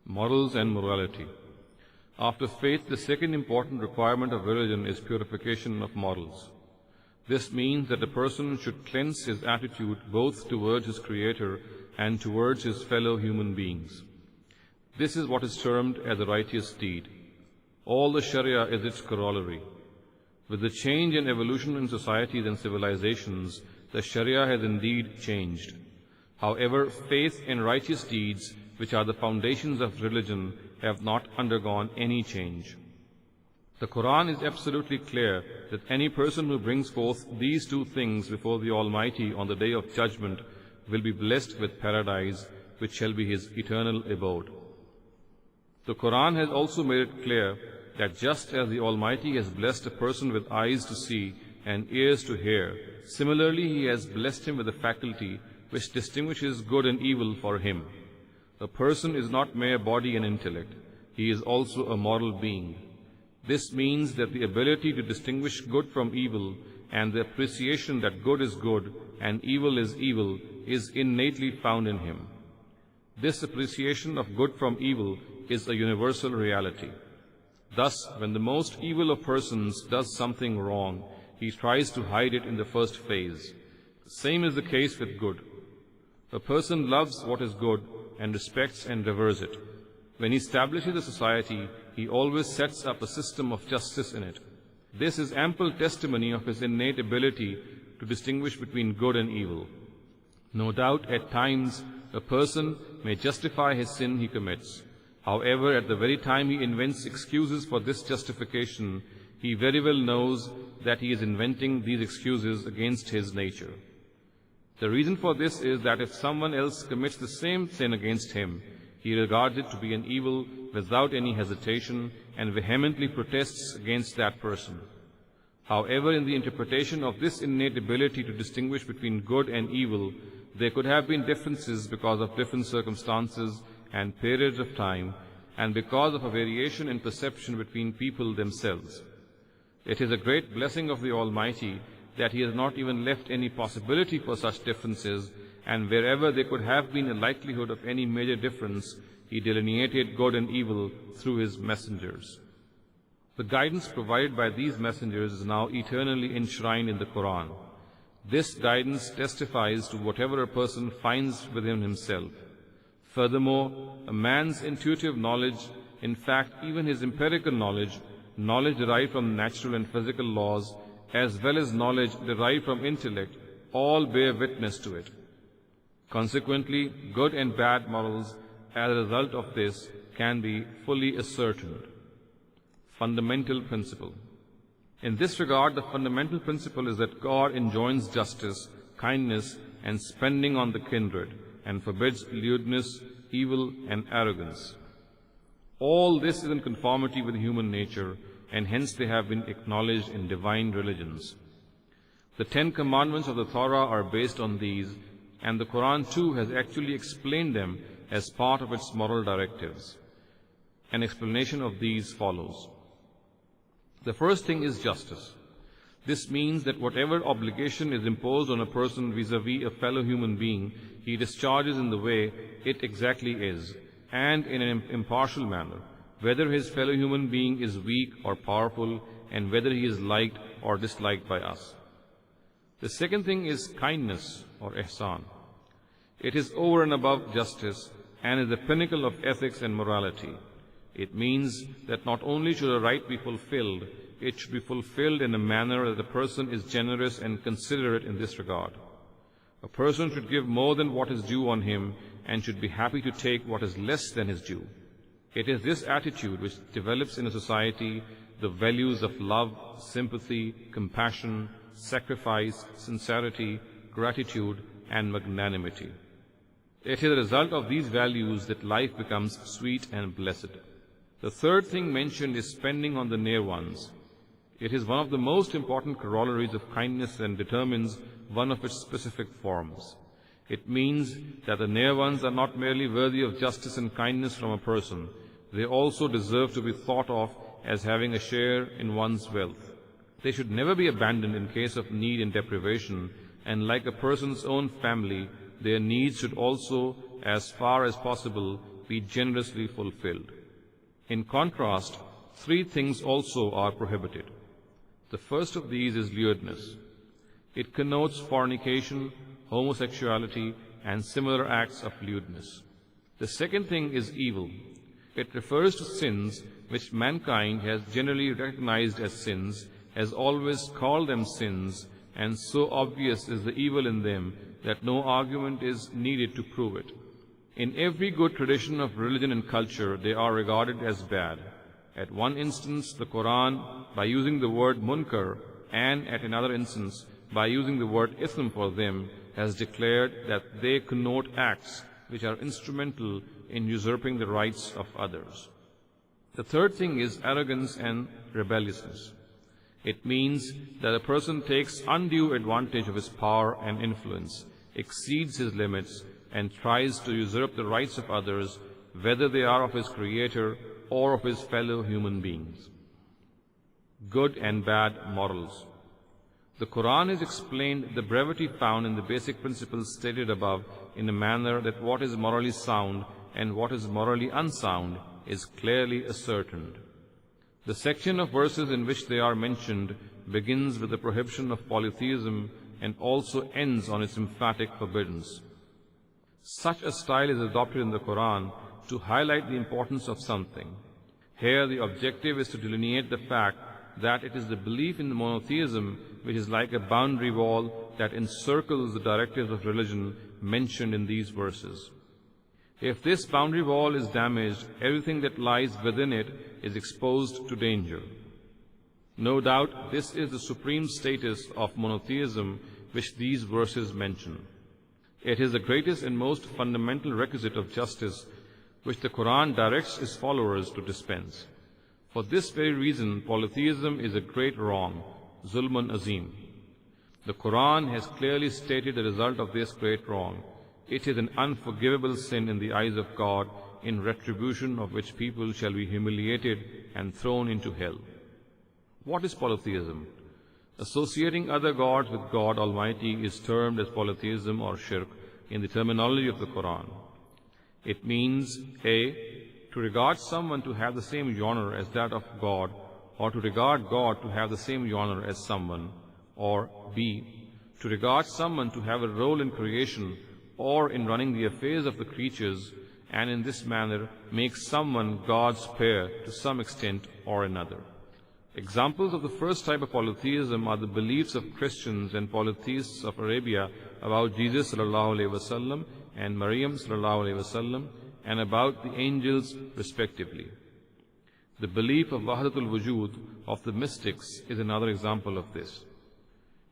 Morals and morality. After faith, the second important requirement of religion is purification of morals. This means that a person should cleanse his attitude both towards his Creator and towards his fellow human beings. This is what is termed as a righteous deed. All the Sharia is its corollary. With the change and evolution in societies and civilizations, the Sharia has indeed changed. However, faith and righteous deeds, which are the foundations of religion, have not undergone any change. The Quran is absolutely clear that any person who brings forth these two things before the Almighty on the Day of Judgment will be blessed with paradise, which shall be his eternal abode. The Quran has also made it clear that just as the Almighty has blessed a person with eyes to see and ears to hear, similarly He has blessed him with a faculty which distinguishes good and evil for him. A person is not mere body and intellect. He is also a moral being. This means that the ability to distinguish good from evil and the appreciation that good is good and evil is evil is innately found in him. This appreciation of good from evil is a universal reality. Thus, when the most evil of persons does something wrong, he tries to hide it in the first phase. The same is the case with good. A person loves what is good and respects and reveres it. When he establishes a society, he always sets up a system of justice in it. This is ample testimony of his innate ability to distinguish between good and evil. No doubt, at times, a person may justify his sin he commits. However, at the very time he invents excuses for this justification, he very well knows that he is inventing these excuses against his nature. The reason for this is that if someone else commits the same sin against him, he regards it to be an evil without any hesitation and vehemently protests against that person. However, in the interpretation of this innate ability to distinguish between good and evil, there could have been differences because of different circumstances and periods of time, and because of a variation in perception between people themselves. It is a great blessing of the Almighty that He has not even left any possibility for such differences, and wherever there could have been a likelihood of any major difference, He delineated good and evil through His messengers. The guidance provided by these messengers is now eternally enshrined in the Quran. This guidance testifies to whatever a person finds within himself. Furthermore, a man's intuitive knowledge, in fact even his empirical knowledge derived from natural and physical laws, as well as knowledge derived from intellect, all bear witness to it. Consequently, good and bad morals, as a result of this, can be fully ascertained. Fundamental principle. In this regard, the fundamental principle is that God enjoins justice, kindness, and spending on the kindred, and forbids lewdness, evil, and arrogance. All this is in conformity with human nature, and hence they have been acknowledged in divine religions. The 10 commandments of the Torah are based on these, and the Quran too has actually explained them as part of its moral directives. An explanation of these follows. The first thing is justice. This means that whatever obligation is imposed on a person vis-a-vis a fellow human being, he discharges in the way it exactly is, and in an impartial manner, whether his fellow human being is weak or powerful, and whether he is liked or disliked by us. The second thing is kindness or ihsan. It is over and above justice and is the pinnacle of ethics and morality. It means that not only should a right be fulfilled, it should be fulfilled in a manner that the person is generous and considerate in this regard. A person should give more than what is due on him and should be happy to take what is less than his due. It is this attitude which develops in a society the values of love, sympathy, compassion, sacrifice, sincerity, gratitude, and magnanimity. It is a result of these values that life becomes sweet and blessed. The third thing mentioned is spending on the near ones. It is one of the most important corollaries of kindness and determines one of its specific forms. It means that the near ones are not merely worthy of justice and kindness from a person, they also deserve to be thought of as having a share in one's wealth. They should never be abandoned in case of need and deprivation, and like a person's own family, their needs should also, as far as possible, be generously fulfilled. In contrast, three things also are prohibited. The first of these is lewdness. It connotes fornication, homosexuality, and similar acts of lewdness. The second thing is evil. It refers to sins which mankind has generally recognized as sins, has always called them sins, and so obvious is the evil in them that no argument is needed to prove it. In every good tradition of religion and culture, they are regarded as bad. At one instance, the Quran, by using the word munkar, and at another instance, by using the word ithm for them, has declared that they connote acts which are instrumental in usurping the rights of others. The third thing is arrogance and rebelliousness. It means that a person takes undue advantage of his power and influence, exceeds his limits, and tries to usurp the rights of others, whether they are of his creator or of his fellow human beings. Good and bad morals. The Quran has explained the brevity found in the basic principles stated above in a manner that what is morally sound and what is morally unsound is clearly ascertained. The section of verses in which they are mentioned begins with the prohibition of polytheism and also ends on its emphatic forbiddance. Such a style is adopted in the Quran to highlight the importance of something. Here the objective is to delineate the fact that it is the belief in monotheism which is like a boundary wall that encircles the directives of religion mentioned in these verses. If this boundary wall is damaged, everything that lies within it is exposed to danger. No doubt, this is the supreme status of monotheism which these verses mention. It is the greatest and most fundamental requisite of justice which the Quran directs its followers to dispense. For this very reason, polytheism is a great wrong, zulmun azim. The Quran has clearly stated the result of this great wrong. It is an unforgivable sin in the eyes of God, in retribution of which people shall be humiliated and thrown into hell. What is polytheism? Associating other gods with God Almighty is termed as polytheism or shirk in the terminology of the Quran. It means A. to regard someone to have the same genre as that of God, or to regard God to have the same genre as someone, or B. to regard someone to have a role in creation or in running the affairs of the creatures, and in this manner make someone God's pair to some extent or another. Examples of the first type of polytheism are the beliefs of Christians and polytheists of Arabia about Jesus ﷺ and Maryam ﷺ, and about the angels respectively. The belief of Wahdatul Wujud of the mystics is another example of this.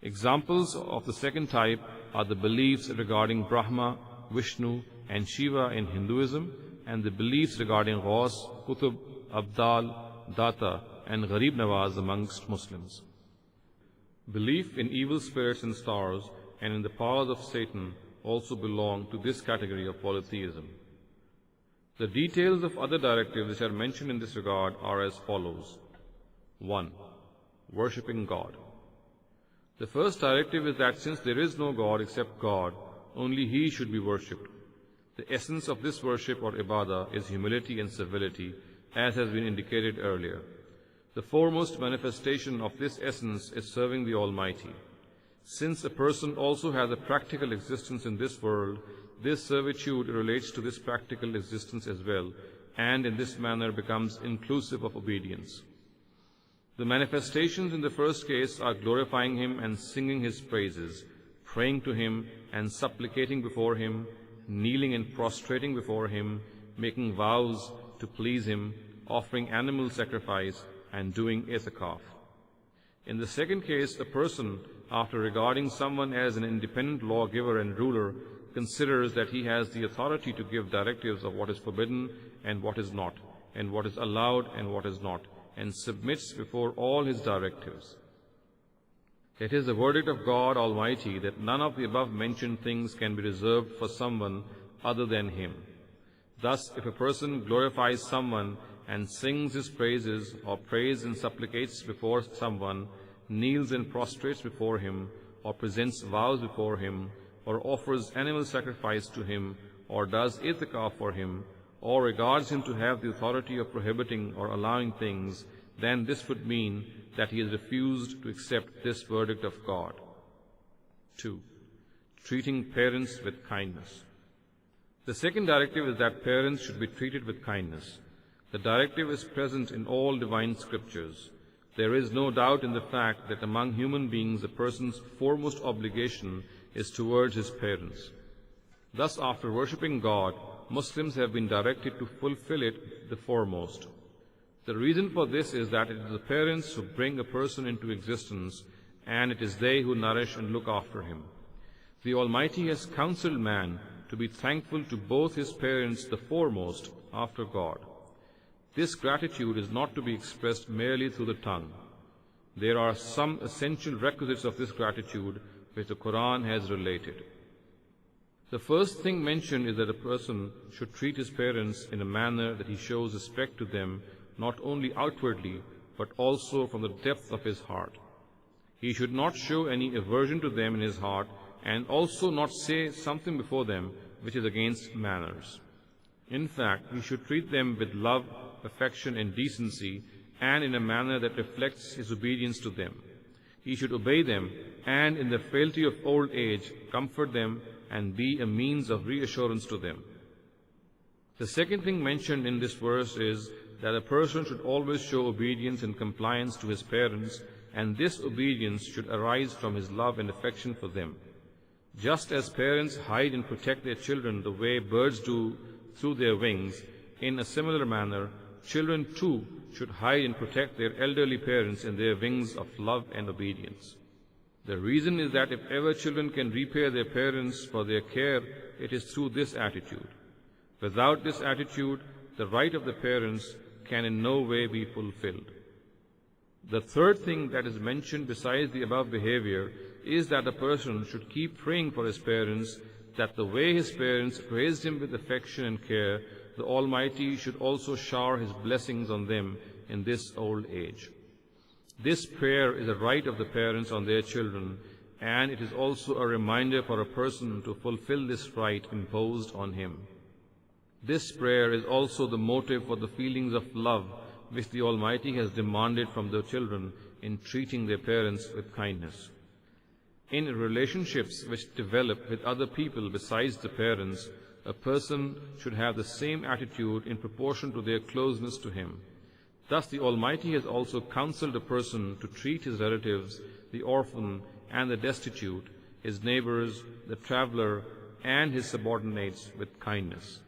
Examples of the second type are the beliefs regarding Brahma, Vishnu, and Shiva in Hinduism, and the beliefs regarding Ghaus, Qutb, Abdal, Data, and Gharib Nawaz amongst Muslims. Belief in evil spirits and stars and in the powers of Satan also belong to this category of polytheism. The details of other directives which are mentioned in this regard are as follows. 1. Worshipping God. The first directive is that since there is no God except God, only He should be worshipped. The essence of this worship or ibadah is humility and civility, as has been indicated earlier. The foremost manifestation of this essence is serving the Almighty. Since a person also has a practical existence in this world, this servitude relates to this practical existence as well, and in this manner becomes inclusive of obedience. The manifestations in the first case are glorifying Him and singing His praises, praying to Him and supplicating before Him, kneeling and prostrating before Him, making vows to please Him, offering animal sacrifice, and doing itikaf. In the second case, a person, after regarding someone as an independent lawgiver and ruler, considers that he has the authority to give directives of what is forbidden and what is not, and what is allowed and what is not, and submits before all his directives. It is the verdict of God Almighty that none of the above-mentioned things can be reserved for someone other than Him. Thus, if a person glorifies someone and sings his praises, or prays and supplicates before someone, kneels and prostrates before him, or presents vows before him, or offers animal sacrifice to him, or does itikaf for him, or regards him to have the authority of prohibiting or allowing things, then this would mean that he has refused to accept this verdict of God. 2. Treating parents with kindness. The second directive is that parents should be treated with kindness. The directive is present in all divine scriptures. There is no doubt in the fact that among human beings a person's foremost obligation is towards his parents. Thus, after worshipping God, Muslims have been directed to fulfill it the foremost. The reason for this is that it is the parents who bring a person into existence, and it is they who nourish and look after him. The Almighty has counseled man to be thankful to both his parents the foremost after God. This gratitude is not to be expressed merely through the tongue. There are some essential requisites of this gratitude which the Quran has related. The first thing mentioned is that a person should treat his parents in a manner that he shows respect to them not only outwardly but also from the depth of his heart. He should not show any aversion to them in his heart, and also not say something before them which is against manners. In fact, he should treat them with love, affection, and decency, and in a manner that reflects his obedience to them. He should obey them, and in the frailty of old age, comfort them and be a means of reassurance to them. The second thing mentioned in this verse is that a person should always show obedience and compliance to his parents, and this obedience should arise from his love and affection for them. Just as parents hide and protect their children the way birds do through their wings, in a similar manner, children too should hide and protect their elderly parents in their wings of love and obedience. The reason is that if ever children can repay their parents for their care, it is through this attitude. Without this attitude, the right of the parents can in no way be fulfilled. The third thing that is mentioned besides the above behavior is that a person should keep praying for his parents, that the way his parents raised him with affection and care, the Almighty should also shower His blessings on them in this old age. This prayer is a right of the parents on their children, and it is also a reminder for a person to fulfill this right imposed on him. This prayer is also the motive for the feelings of love which the Almighty has demanded from the children in treating their parents with kindness. In relationships which develop with other people besides the parents, a person should have the same attitude in proportion to their closeness to him. Thus the Almighty has also counseled a person to treat his relatives, the orphan and the destitute, his neighbors, the traveler, and his subordinates with kindness.